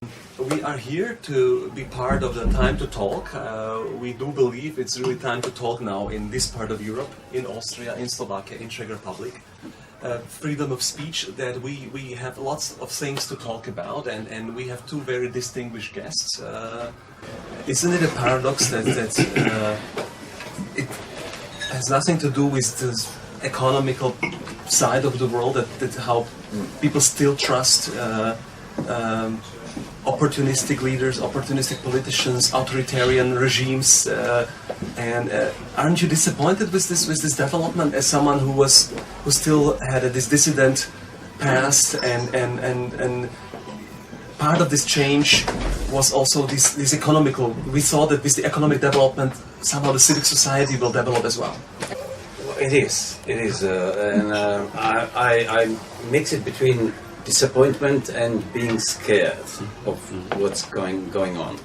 We are here to be part of the Time to Talk. We do believe it's really time to talk now in this part of Europe, in Austria, in Slovakia, in Czech Republic. Freedom of speech, that we have lots of things to talk about, and we have two very distinguished guests. Isn't it a paradox that it has nothing to do with the economical side of the world, that how people still trust opportunistic leaders, opportunistic politicians, authoritarian regimes, and aren't you disappointed with this development as someone who still had this dissident past, and part of this change was also this economical. We thought that with the economic development, somehow the civic society will develop as well. It is, and I mix it between disappointment and being scared of what's going on.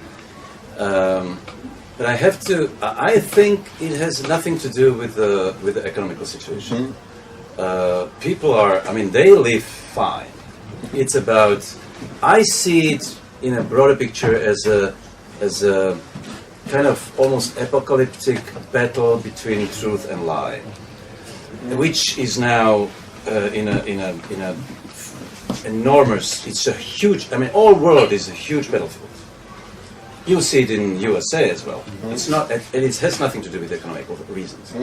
But I think it has nothing to do with the economical situation. People they live fine. It's about, I see it in a broader picture as a kind of almost apocalyptic battle between truth and lie, which is now in a enormous. It's a huge. All world is a huge battlefield. You see it in USA as well. It's not, and it has nothing to do with economic reasons.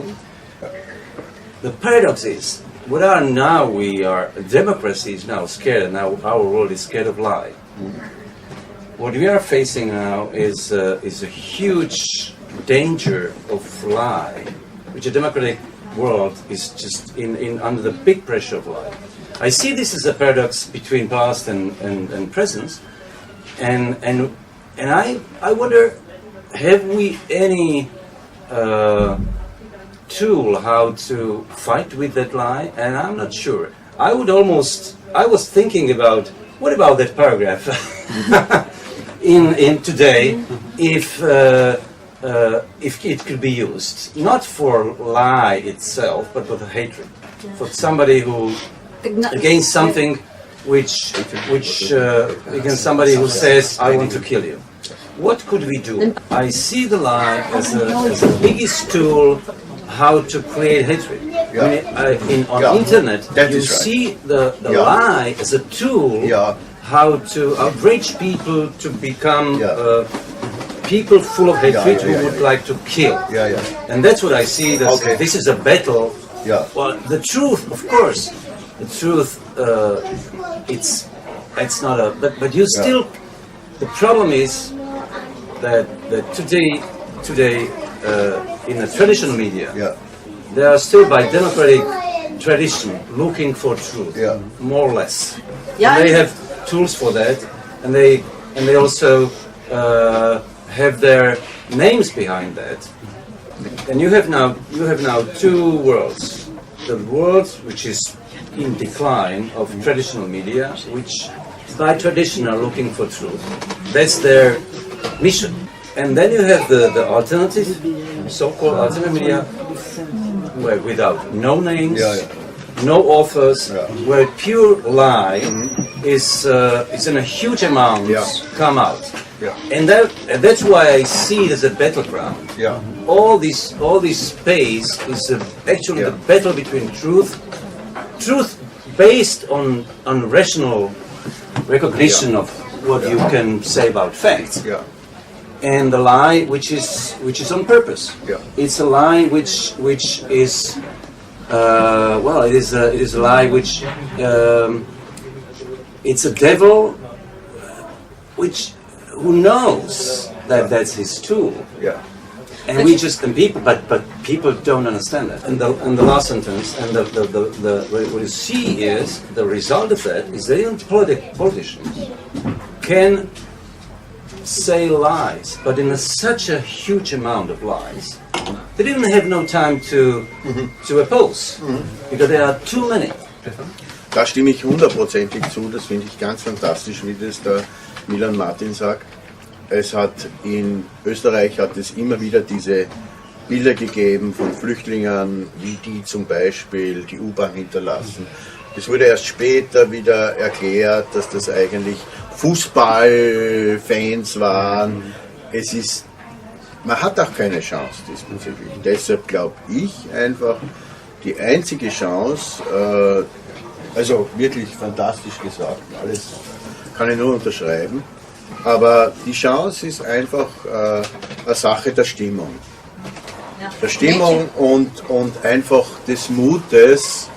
The paradox is, democracy is now scared. Now our world is scared of lie. What we are facing now is a huge danger of lie, which a democratic world is just under the big pressure of lie. I see this as a paradox between past and present, and I wonder, have we any tool how to fight with that lie? And I'm not sure. I was thinking about, what about that paragraph in today, if it could be used not for lie itself, but for the hatred, for somebody who against something which against somebody who says, I want to kill you. What could we do? I see the lie as the biggest tool how to create hatred. On internet, you see the lie as a tool how to outrage people to become people full of hatred who would like to kill. And that's what I see. This is a battle. Well, the truth, of course. The truth, it's not a. But you still. The problem is that today in the traditional media, they are still by democratic tradition looking for truth, more or less. And they have tools for that, and they also have their names behind that. And you have now two worlds: the world which is in decline of traditional media, which by tradition are looking for truth. That's their mission. And then you have the alternative, so-called alternative media, where without no names, no authors, where pure lie is in a huge amount come out. And that's why I see it as a battleground. All this space is actually the battle between truth based on rational recognition of what you can say about facts, and the lie which is on purpose. It's a lie which is it is a lie which it's a devil who knows that that's his tool. And people don't understand that. And the last sentence, and what you see is the result of that is that even politicians can say lies, but in such a huge amount of lies, they didn't have no time to oppose, because there are too many. Da stimme ich hundertprozentig zu, das finde ich ganz fantastisch, wie das der Milan Martin sagt. In Österreich hat es immer wieder diese Bilder gegeben von Flüchtlingen, wie die zum Beispiel die U-Bahn hinterlassen. Es wurde erst später wieder erklärt, dass das eigentlich Fußballfans waren. Man hat auch keine Chance diesbezüglich. Deshalb glaube ich einfach, die einzige Chance, also wirklich fantastisch gesagt, alles kann ich nur unterschreiben, aber die Chance ist einfach eine Sache der Stimmung. Der Stimmung und einfach des Mutes,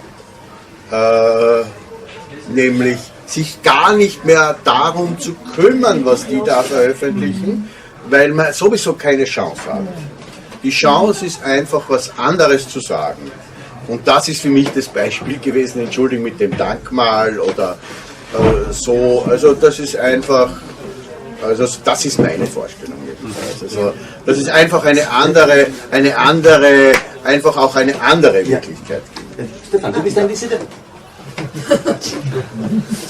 nämlich sich gar nicht mehr darum zu kümmern, was die da veröffentlichen, weil man sowieso keine Chance hat. Die Chance ist einfach was anderes zu sagen. Und das ist für mich das Beispiel gewesen, Entschuldigung, mit dem Dankmal oder so. Also das ist einfach, also das ist meine Vorstellung jedenfalls. Also das ist einfach eine andere, einfach auch eine andere Wirklichkeit. Stefan, du bist ein Dissident.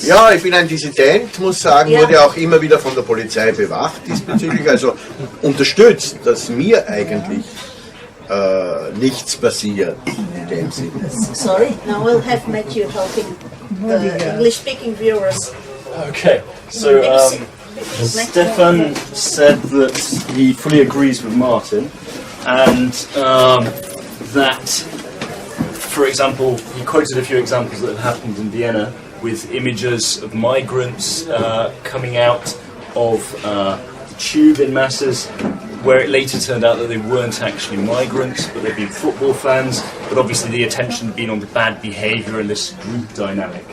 Ja, ich bin ein Dissident, muss sagen, wurde auch immer wieder von der Polizei bewacht diesbezüglich, also unterstützt, dass mir eigentlich nichts passiert in dem Sinne. Sorry, now we'll have Matthew helping the English-speaking viewers. Okay, so Stefan said that he fully agrees with Martin, and that, for example, he quoted a few examples that have happened in Vienna with images of migrants coming out of the tube in masses, where it later turned out that they weren't actually migrants, but they'd been football fans, but obviously the attention had been on the bad behaviour and this group dynamic.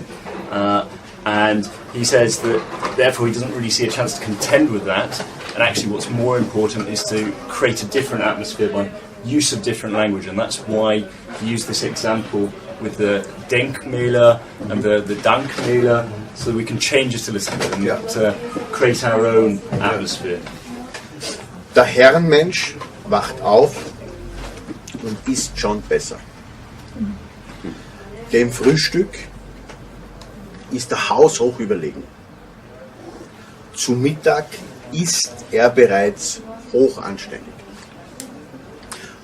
And he says that therefore he doesn't really see a chance to contend with that, and actually what's more important is to create a different atmosphere by use of different language, and that's why he used this example with the Denkmäler and the Dankmäler, so that we can change it a little bit and create our own atmosphere. Der Herrenmensch wacht auf und isst schon besser. Dem Frühstück ist er haushoch überlegen. Zu Mittag ist er bereits hoch anständig.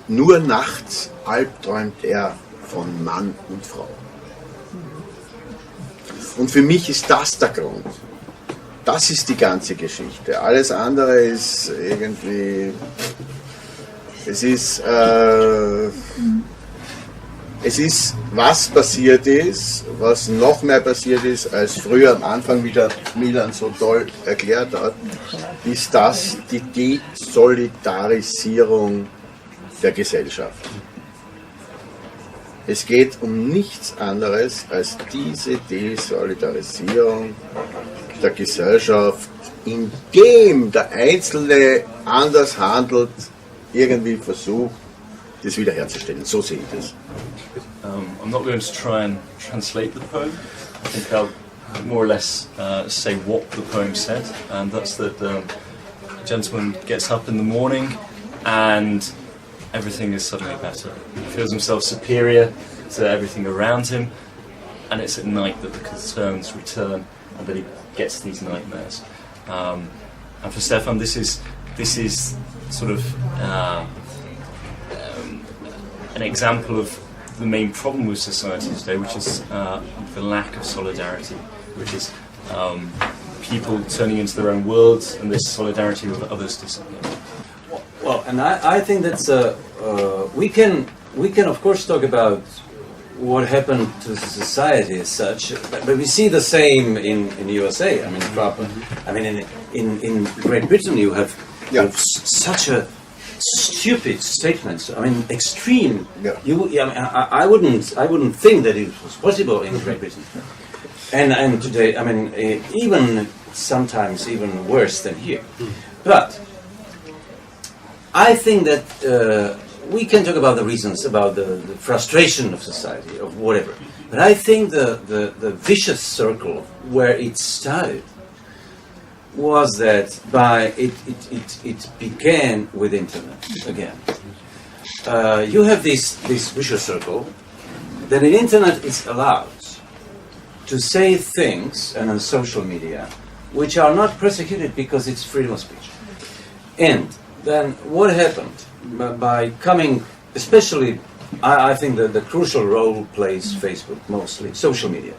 Nur nachts albträumt er von Mann und Frau. Und für mich ist das der Grund. Das ist die ganze Geschichte. Alles andere ist irgendwie... Es ist, was passiert ist, was noch mehr passiert ist, als früher am Anfang, wie der Milan so toll erklärt hat, ist das die Desolidarisierung der Gesellschaft. Es geht um nichts anderes als diese Desolidarisierung der Gesellschaft, indem der Einzelne anders handelt, irgendwie versucht, das wiederherzustellen. So sehe ich das. I'm not going to try and translate the poem. I think I'll more or less say what the poem said, and that's that the gentleman gets up in the morning and everything is suddenly better. He feels himself superior to everything around him, and it's at night that the concerns return and that he gets these nightmares. And for Stefan, this is sort of an example of the main problem with society today, which is the lack of solidarity, which is people turning into their own worlds and this solidarity with others disappearing. Well, and I think that's we can of course talk about what happened to society as such, but we see the same in the USA. I mean, in Great Britain you have such a stupid statements. I mean, extreme. Yeah. I wouldn't think that it was possible in Great Britain. And today, I mean, even sometimes even worse than here. But I think that we can talk about the reasons, about the frustration of society, of whatever. But I think the vicious circle where it started was that it began with internet again. You have this vicious circle. Then the internet is allowed to say things, and on social media, which are not persecuted because it's freedom of speech. And then what happened by coming, especially, I think that the crucial role plays Facebook, mostly social media.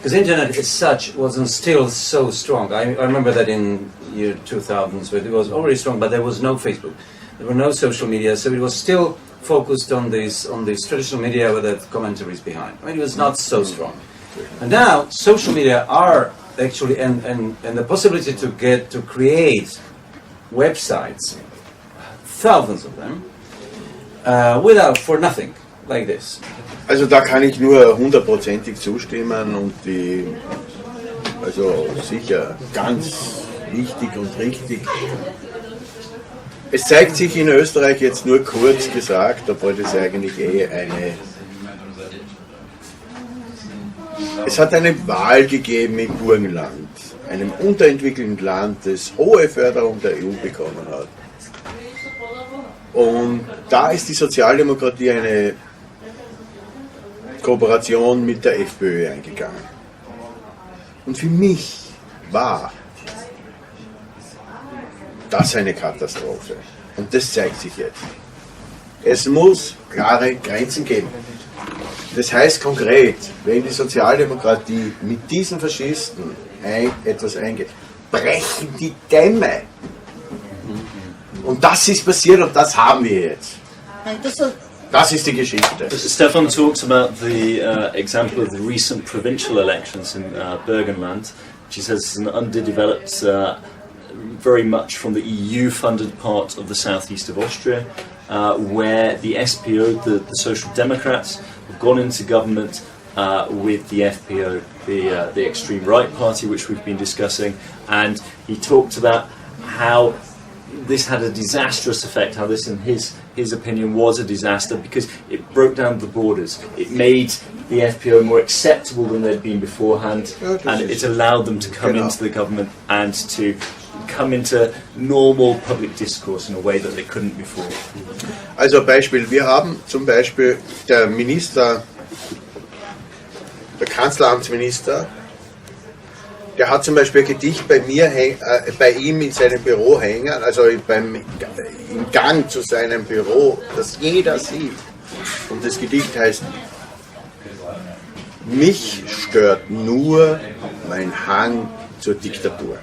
because internet as such wasn't still so strong. I remember that in year 2000s, it was already strong, but there was no Facebook, there were no social media, so it was still focused on these traditional media with the commentaries behind. I mean, it was not so strong. And now social media are actually, and the possibility to create websites, thousands of them, for nothing, like this. Also da kann ich nur hundertprozentig zustimmen und also sicher ganz wichtig und richtig. Es zeigt sich in Österreich jetzt nur kurz gesagt, obwohl das eigentlich es hat eine Wahl gegeben im Burgenland, einem unterentwickelten Land, das hohe Förderung der EU bekommen hat. Und da ist die Sozialdemokratie eine Kooperation mit der FPÖ eingegangen. Und für mich war das eine Katastrophe. Und das zeigt sich jetzt. Es muss klare Grenzen geben. Das heißt konkret, wenn die Sozialdemokratie mit diesen Faschisten etwas eingeht, brechen die Dämme. Und das ist passiert und das haben wir jetzt. Das ist die Geschichte. Stefan talks about the example of the recent provincial elections in Burgenland, which he says is an underdeveloped, very much from the EU-funded part of the southeast of Austria, where the SPO, the Social Democrats, have gone into government with the FPO, the extreme right party, which we've been discussing, and he talked about how this had a disastrous effect, how this, in his opinion, was a disaster because it broke down the borders. It made the FPO more acceptable than they'd been beforehand, and it allowed them to come into the government and to come into normal public discourse in a way that they couldn't before. Also Beispiel, wir haben zum Beispiel der Kanzleramtsminister, der hat zum Beispiel ein Gedicht bei ihm in seinem Büro hängen, also im Gang zu seinem Büro, das jeder sieht. Und das Gedicht heißt: Mich stört nur mein Hang zur Diktatur.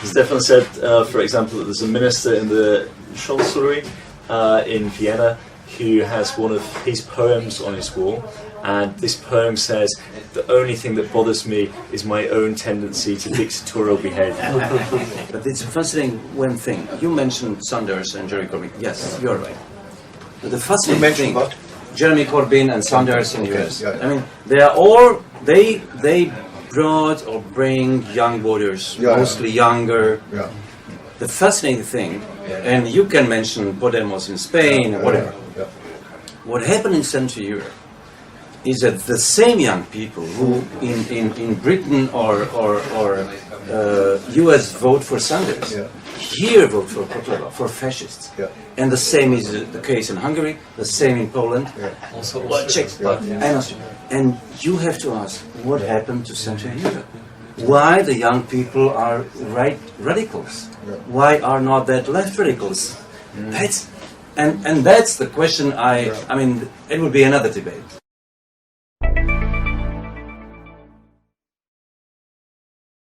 Stefan said, for example, that there's a minister in the Chancellery in Vienna who has one of his poems on his wall, and this poem says, "The only thing that bothers me is my own tendency to dictatorial behaviour." But it's fascinating one thing. You mentioned Sanders and Jeremy Corbyn. Yes, you're right. But the fascinating thing, what? Jeremy Corbyn and Sanders in the US. Yeah. I mean, they are all they brought or bring young voters, mostly younger. Yeah. The fascinating thing, and you can mention Podemos in Spain or whatever. What happened in Central Europe is that the same young people who in Britain or US vote for Sanders, here vote for fascists. Yeah. And the same is the case in Hungary, the same in Poland, Also Czech, and Austria. And you have to ask, what happened to Central Europe? Why the young people are right radicals? Why are not that left radicals? That's the question. I mean, it would be another debate.